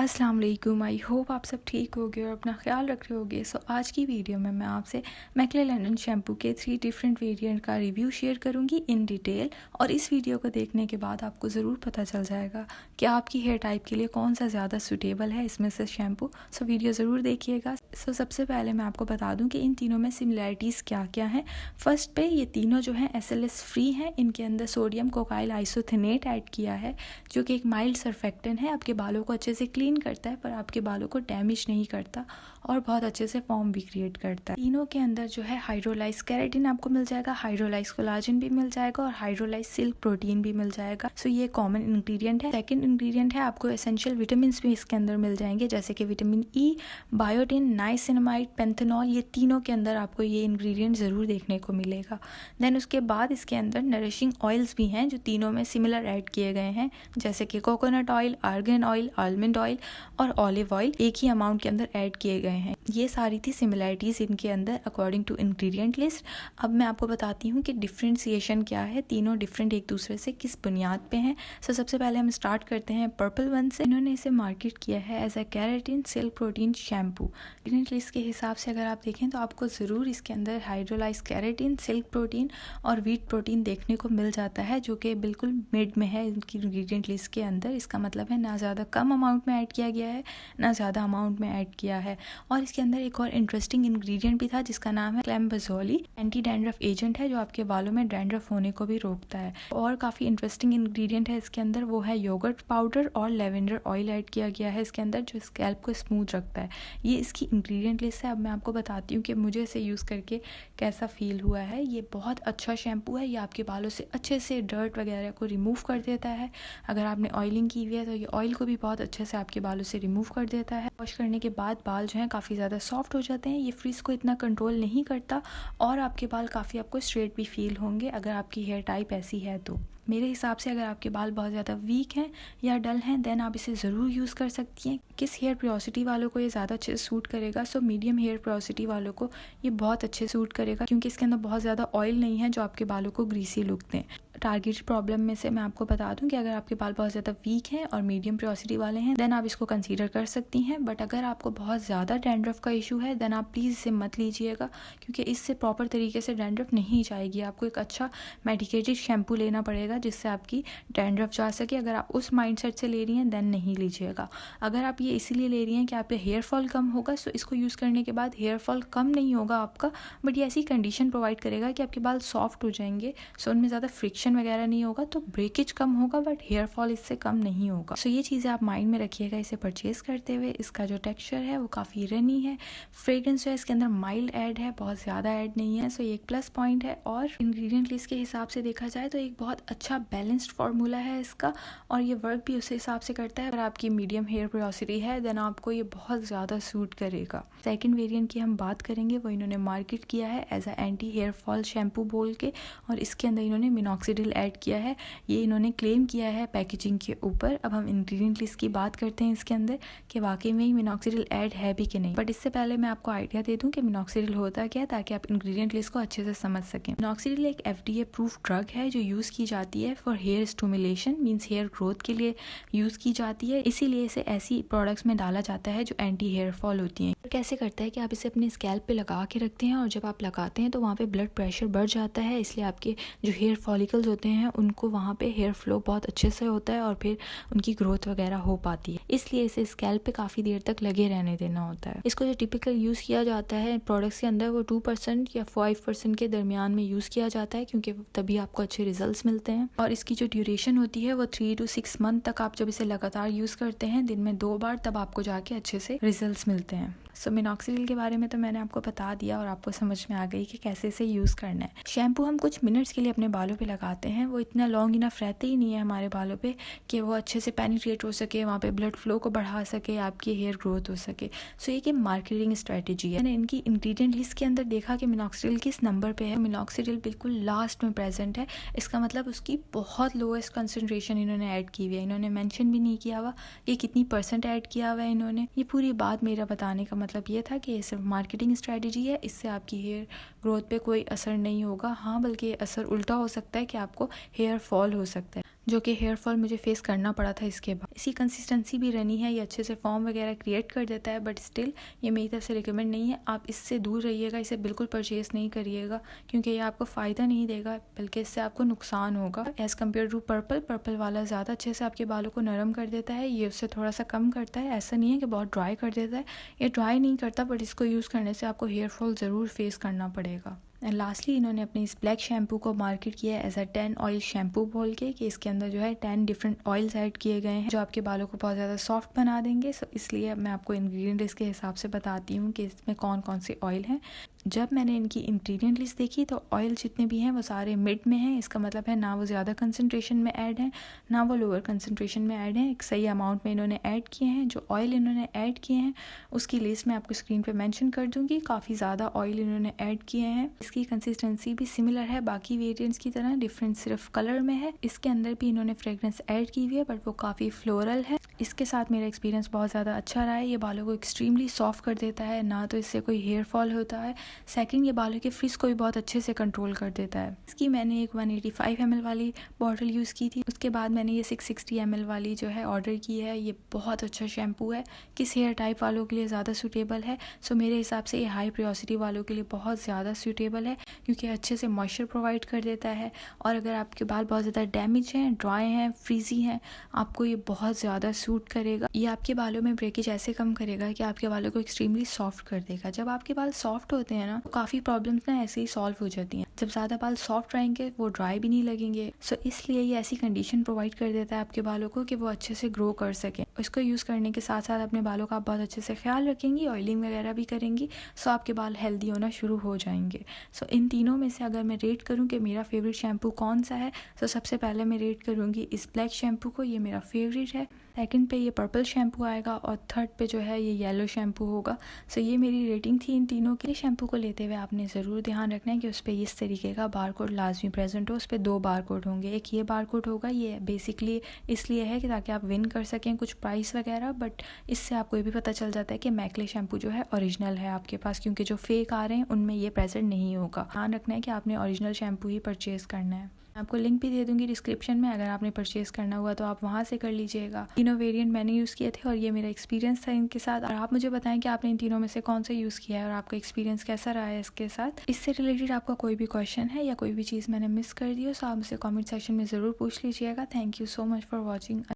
अस्सलाम वालेकुम। I hope आप सब ठीक होगे और अपना ख्याल रख रहे होगे। आज की वीडियो में मैं आपसे मैकले लंडन शैम्पू के 3 डिफरेंट वेरिएंट का रिव्यू शेयर करूंगी इन डिटेल। और इस वीडियो को देखने के बाद आपको ज़रूर पता चल जाएगा कि आपकी हेयर टाइप के लिए कौन सा ज़्यादा सूटेबल है इसमें से शैम्पू। वीडियो ज़रूर देखिएगा। सबसे पहले मैं आपको बता दूँ कि इन तीनों में सिमिलैरिटीज़ क्या क्या हैं। फर्स्ट पे ये तीनों जो हैं SLS फ्री हैं। इनके अंदर सोडियम कोकाइल आइसोथेनेट ऐड किया है जो कि एक माइल्ड सर्फेक्टेंट है। आपके बालों को अच्छे से क्लीन करता है पर आपके बालों को डैमेज नहीं करता और बहुत अच्छे से फॉर्म भी क्रिएट करता है। तीनों के अंदर जो है हाइड्रोलाइज केराटिन आपको मिल जाएगा, हाइड्रोलाइज कोलाजन भी मिल जाएगा और हाइड्रोलाइज सिल्क प्रोटीन भी मिल जाएगा। ये कॉमन इंग्रेडिएंट है। सेकंड इंग्रेडिएंट है आपको एसेंशियल विटामिन भी इसके अंदर मिल जाएंगे जैसे कि विटामिन ई, बायोटिन, नाइसिनामाइड, पेंथेनॉल। ये तीनों के अंदर आपको ये इंग्रेडिएंट ज़रूर देखने को मिलेगा। देन उसके बाद इसके अंदर नरिशिंग ऑयल्स भी हैं जो तीनों में सिमिलर ऐड किए गए हैं जैसे कि coconut oil, argan oil, almond oil और ऑलिव ऑयल एक ही अमाउंट के अंदर ऐड किए गए हैं। ये सारी थी सिमिलैरिटीज़ इनके अंदर अकॉर्डिंग टू इंग्रेडिएंट लिस्ट। अब मैं आपको बताती हूँ कि डिफ्रेंसिएशन क्या है। तीनों डिफरेंट एक दूसरे से किस बुनियाद पे हैं। सबसे पहले हम स्टार्ट करते हैं पर्पल वन से। इन्होंने इसे मार्केट किया है as a keratin silk protein shampoo. Ingredient list के हिसाब से अगर आप देखें तो आपको ज़रूर इसके अंदर हाइड्रोलाइज केराटिन, सिल्क प्रोटीन और व्हीट प्रोटीन देखने को मिल जाता है जो कि बिल्कुल मिड में है इनकी इंग्रेडिएंट लिस्ट के अंदर। इसका मतलब है ना ज़्यादा कम अमाउंट में ऐड किया गया है ना ज़्यादा अमाउंट में ऐड किया है। और इसके अंदर एक और इंटरेस्टिंग इंग्रेडिएंट भी था जिसका नाम है क्लैम्बजोली। एंटी डैंड्रफ एजेंट है जो आपके बालों में डैंड्रफ होने को भी रोकता है। और काफ़ी इंटरेस्टिंग इंग्रेडिएंट है इसके अंदर, वो है योगर्ट पाउडर और लेवेंडर ऑयल ऐड किया गया है इसके अंदर जो स्कैल्प को स्मूथ रखता है। ये इसकी इंग्रेडिएंट लिस्ट है। अब मैं आपको बताती हूँ कि मुझे इसे यूज़ करके कैसा फील हुआ है। ये बहुत अच्छा शैम्पू है। ये आपके बालों से अच्छे से डर्ट वगैरह को रिमूव कर देता है। अगर आपने ऑयलिंग की हुई है तो ये ऑयल को भी बहुत अच्छे से आपके बालों से रिमूव कर देता है। वॉश करने के बाद बाल जो हैं काफ़ी ज़्यादा सॉफ्ट हो जाते हैं। ये फ्रिज को इतना कंट्रोल नहीं करता और आपके बाल काफ़ी आपको स्ट्रेट भी फील होंगे अगर आपकी हेयर टाइप ऐसी है तो। मेरे हिसाब से अगर आपके बाल बहुत ज़्यादा वीक हैं या डल हैं देन आप इसे ज़रूर यूज़ कर सकती हैं। किस हेयर प्रोसिटी वालों को ये ज़्यादा अच्छे से सूट करेगा? मीडियम हेयर प्रोसिटी वालों को ये बहुत अच्छे से सूट करेगा क्योंकि इसके अंदर बहुत ज़्यादा ऑयल नहीं है जो आपके बालों को ग्रीसी लुक दें। टारगेट प्रॉब्लम में से मैं आपको बता दूं कि अगर आपके बाल बहुत ज़्यादा वीक हैं और मीडियम प्रोसिटी वाले हैं देन आप इसको कंसीडर कर सकती हैं। बट अगर आपको बहुत ज़्यादा डैंड्रफ का इशू है देन आप प्लीज़ इसे मत लीजिएगा क्योंकि इससे प्रॉपर तरीके से डैंड्रफ नहीं जाएगी। आपको एक अच्छा मेडिकेटेड शैम्पू लेना पड़ेगा जिससे आपकी डैंड्रफ जा सके। अगर आप उस माइंडसेट से ले रही हैं देन नहीं लीजिएगा। अगर आप ये इसीलिए ले रही हैं कि आपके हेयर फॉल कम होगा सो इसको यूज़ करने के बाद हेयर फॉल कम नहीं होगा आपका, बट ये ऐसी कंडीशन प्रोवाइड करेगा कि आपके बाल सॉफ्ट हो जाएंगे। उनमें ज़्यादा फ्रिक्शन वगैरह नहीं होगा तो ब्रेकेज कम होगा बट हेयर फॉल इससे कम नहीं होगा। ये चीज़ें आप माइंड में रखिएगा इसे परचेज करते हुए। इसका जो टेक्सचर है वो काफ़ी रनी है। फ्रेग्रेंस जो है इसके अंदर माइल्ड ऐड है, बहुत ज़्यादा ऐड नहीं है। ये एक प्लस पॉइंट है। और इंग्रेडिएंट लिस्ट के हिसाब से देखा जाए तो एक बहुत अच्छा बैलेंस्ड फार्मूला है इसका और ये वर्क भी उस हिसाब से करता है। अगर आपकी मीडियम हेयर प्रोसिटी है देन आपको ये बहुत ज़्यादा सूट करेगा। सेकंड वेरिएंट की हम बात करेंगे, वो इन्होंने मार्केट किया है as a anti hair fall shampoo बोल के और इसके अंदर इन्होंने मिनॉक्सिडिल ऐड किया है। ये इन्होंने क्लेम किया है पैकेजिंग के ऊपर। अब हम इंग्रेडिएंट लिस्ट की बात करते हैं इसके अंदर कि वाकई में ही मिनॉक्सिडिल ऐड है भी कि नहीं। बट इससे पहले मैं आपको आइडिया दे दूं कि मिनॉक्सिडिल होता क्या है ताकि आप इंग्रेडिएंट लिस्ट को अच्छे से समझ सकें। मिनॉक्सिडिल एक FDA अप्रूव्ड ड्रग है जो यूज़ की जाती है for hair stimulation, means hair growth के लिए यूज़ की जाती है। इसीलिए इसे ऐसी प्रोडक्ट्स में डाला जाता है जो एंटी हेयर फॉल होती हैं। कैसे करता है कि आप इसे अपने स्कैल्प पे लगा के रखते हैं और जब आप लगाते हैं तो वहाँ पे ब्लड प्रेशर बढ़ जाता है, इसलिए आपके जो हेयर फॉलिकल्स होते हैं उनको वहाँ पे हेयर फ्लो बहुत अच्छे से होता है और फिर उनकी ग्रोथ वगैरह हो पाती है। इसलिए इसे स्कैल्प पे काफ़ी देर तक लगे रहने देना होता है। इसको जो टिपिकल यूज़ किया जाता है प्रोडक्ट्स के अंदर वो 2% या 5% के दरमियान में यूज़ किया जाता है क्योंकि तभी आपको अच्छे रिजल्ट्स मिलते हैं। और इसकी जो ड्यूरेशन होती है वो 3 to 6 मंथ तक आप जब इसे लगातार यूज़ करते हैं दिन में 2 बार तब आपको जाके अच्छे से रिजल्ट्स मिलते हैं। मिनॉक्सिडिल के बारे में तो मैंने आपको बता दिया और आपको समझ में आ गई कि कैसे इसे यूज़ करना है। शैम्पू हम कुछ मिनट्स के लिए अपने बालों पे लगाते हैं, वो इतना लॉन्ग इनफ रहते ही नहीं है हमारे बालों पे कि वो अच्छे से पेनिट्रेट हो सके, वहाँ पे ब्लड फ्लो को बढ़ा सके, आपकी हेयर ग्रोथ हो सके। ये एक मार्केटिंग स्ट्रेटेजी है। मैंने इनकी इंग्रेडिएंट लिस्ट के अंदर देखा कि मिनॉक्सिडिल किस नंबर पे है। मिनॉक्सिडिल बिल्कुल लास्ट में प्रेजेंट है। इसका मतलब उसकी बहुत लोएस्ट कंसनट्रेशन इन्होंने ऐड की हुई है। इन्होंने मेंशन भी नहीं किया हुआ कि कितनी % ऐड किया हुआ है इन्होंने। ये पूरी बात मेरा बताने का मतलब ये था कि ये सिर्फ मार्केटिंग स्ट्रेटजी है, इससे आपकी हेयर ग्रोथ पे कोई असर नहीं होगा। हाँ, बल्कि असर उल्टा हो सकता है कि आपको हेयर फॉल हो सकता है। जो कि हेयर फॉल मुझे फेस करना पड़ा था इसके बाद। इसी कंसिस्टेंसी भी रहनी है, ये अच्छे से फॉर्म वगैरह क्रिएट कर देता है, बट स्टिल ये मेरी तरफ से रिकमेंड नहीं है। आप इससे दूर रहिएगा, इसे बिल्कुल परचेज़ नहीं करिएगा, क्योंकि ये आपको फ़ायदा नहीं देगा, बल्कि इससे आपको नुकसान होगा। एज़ कम्पेयर टू पर्पल वाला ज़्यादा अच्छे से आपके बालों को नरम कर देता है, ये उससे थोड़ा सा कम करता है। ऐसा नहीं है कि बहुत ड्राई कर देता है, ये ड्राई नहीं करता, बट इसको यूज़ करने से आपको हेयर फॉल ज़रूर फेस करना पड़ेगा। एंड लास्टली इन्होंने अपने इस ब्लैक शैम्पू को मार्केट किया है एज अ 10 ऑयल शैम्पू बोल के, कि इसके अंदर जो है 10 डिफरेंट ऑयल्स ऐड किए गए हैं जो आपके बालों को बहुत ज़्यादा सॉफ्ट बना देंगे। सो इसलिए मैं आपको इंग्रेडिएंट इसके हिसाब से बताती हूँ कि इसमें कौन कौन से ऑयल हैं। जब मैंने इनकी इंग्रेडिएंट लिस्ट देखी तो ऑयल जितने भी हैं वो सारे मिड में हैं। इसका मतलब है ना वो ज़्यादा कंसनट्रेशन में ऐड है, ना वो लोअर कंसनट्रेशन में ऐड है, एक सही अमाउंट में इन्होंने ऐड किए हैं। जो ऑयल इन्होंने ऐड किए हैं उसकी लिस्ट मैं आपको स्क्रीन पे मेंशन कर दूंगी। काफ़ी ज़्यादा ऑयल इन्होंने ऐड किए हैं। इसकी कंसिस्टेंसी भी सिमिलर है बाकी वेरिएंट्स की तरह, डिफरेंट सिर्फ कलर में है। इसके अंदर भी इन्होंने फ्रेग्रेंस ऐड की हुई है, बट वो काफ़ी फ्लोरल है। इसके साथ मेरा एक्सपीरियंस बहुत ज़्यादा अच्छा रहा है। ये बालों को एक्सट्रीमली सॉफ्ट कर देता है, ना तो इससे कोई हेयर फॉल होता है। सेकंड, ये बालों के फ्रिज को भी बहुत अच्छे से कंट्रोल कर देता है। इसकी मैंने एक 185 ml वाली बॉटल यूज़ की थी, उसके बाद मैंने ये 660 ml वाली जो है ऑर्डर की है। ये बहुत अच्छा शैम्पू है, किस हेयर टाइप वालों के लिए ज़्यादा सूटेबल है। सो मेरे हिसाब से ये हाई प्रियोसिटी वालों के लिए बहुत ज़्यादा सूटेबल है, क्योंकि अच्छे से मॉइस्चर प्रोवाइड कर देता है। और अगर आपके बाल बहुत ज़्यादा डैमेज हैं, ड्राई हैं, फ्रीजी हैं, आपको ये बहुत ज़्यादा सूट करेगा। ये आपके बालों में ब्रेकेज ऐसे कम करेगा कि आपके बालों को एक्सट्रीमली सॉफ्ट कर देगा। जब आपके बाल सॉफ्ट होते हैं ना, तो काफ़ी प्रॉब्लम्स ना ऐसे ही सॉल्व हो जाती हैं। जब ज़्यादा बाल सॉफ्ट रहेंगे वो ड्राई भी नहीं लगेंगे। सो इसलिए ये ऐसी कंडीशन प्रोवाइड कर देता है आपके बालों को कि वो अच्छे से ग्रो कर सकें। इसको यूज़ करने के साथ साथ अपने बालों का आप बहुत अच्छे से ख्याल रखेंगी, ऑयलिंग वगैरह भी करेंगी, सो आपके बाल हेल्दी होना शुरू हो जाएंगे। सो इन तीनों में से अगर मैं रेट करूँ कि मेरा फेवरेट शैम्पू कौन सा है, तो सबसे पहले मैं रेट करूँगी इस ब्लैक शैम्पू को, ये मेरा फेवरेट है। सेकंड पे ये पर्पल शैम्पू आएगा और थर्ड पे जो है ये येलो शैम्पू होगा। सो ये मेरी रेटिंग थी इन तीनों के। शैम्पू को लेते हुए आपने ज़रूर ध्यान रखना है कि उस पर इस तरीके का बार कोड लाजमी प्रेजेंट हो। उस पर 2 बार कोड होंगे, एक ये बार कोड होगा, ये बेसिकली इसलिए है कि ताकि आप विन कर सकें कुछ प्राइस वगैरह, बट इससे आपको ये भी पता चल जाता है कि मैक्ले शैम्पू जो है ओरिजिनल है आपके पास, क्योंकि जो फेक आ रहे हैं उनमें ये प्रेजेंट नहीं होगा। ध्यान रखना है कि आपने ओरिजिनल शैम्पू ही परचेज़ करना है। आपको लिंक भी दे दूंगी डिस्क्रिप्शन में, अगर आपने परचेज़ करना हुआ तो आप वहाँ से कर लीजिएगा। तीनों वेरिएंट मैंने यूज़ किए थे और ये मेरा एक्सपीरियंस था इनके साथ। और आप मुझे बताएं कि आपने इन तीनों में से कौन सा यूज़ किया है और आपका एक्सपीरियंस कैसा रहा है इसके साथ। इससे रिलेटेड आपका कोई भी क्वेश्चन है या कोई भी चीज़ मैंने मिस कर दी हो, तो आप मुझसे कॉमेंट सेक्शन में ज़रूर पूछ लीजिएगा। Thank you so much for watching.